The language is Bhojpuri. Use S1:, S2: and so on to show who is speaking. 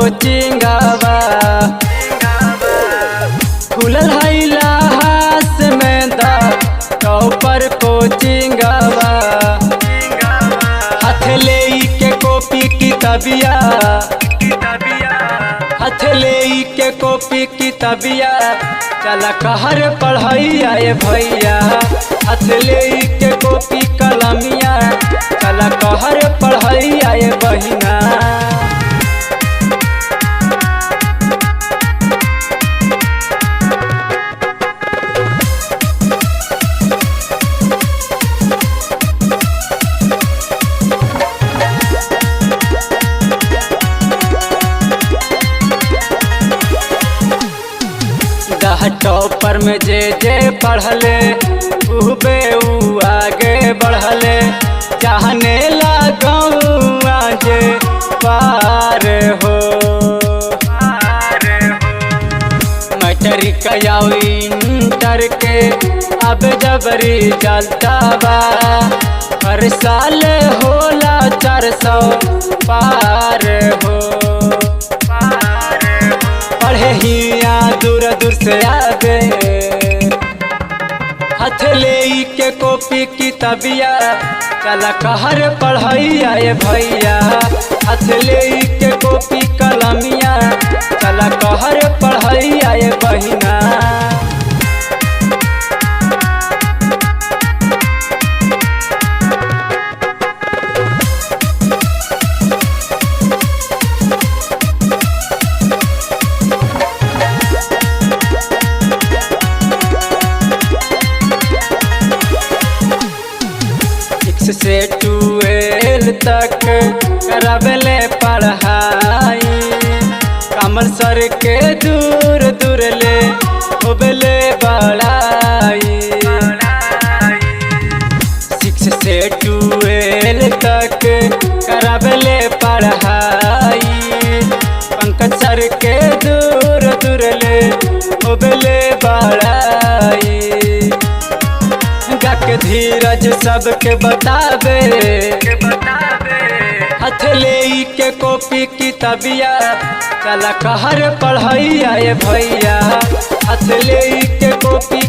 S1: कोचिंगवा खुलल है इलाहास में दा टॉपर कोचिंगवा हाथ ले के कॉपी किताबिया हाथ ले के कॉपी किताबिया चला कहर पढ़ैया ए भैया हाथ ले के कॉपी कलमिया चला कहर पढ़ैया ए बहिना। टॉपर में जे पढ़ले उबे उ आगे बढ़ले चाहने लगौआ जे पार हो मैट्रिक या इंटर के अब जबरी चलता बा हर साल होला 400 पार हो पढ़े हिया दूर दूर से आवे हाथ ले के कॉपी किताबिया चला कहर पढ़ैया ए भैया हाथ ले के कॉपी कलमिया चला कहर पढ़ैया ए बहिना। से 12 तक करबले पढ़ाई कमल सर के दूर दूर ले होबले बड़ाई 6 से 12 तक करबले पढ़ाई पंकज सर के दूर दूर ले होबले बड़ाई के धीरज सबके बतावे हाथ ले के कॉपी किताबिया चला कहर पढ़ैया ए भैया हाथ ले के कॉपी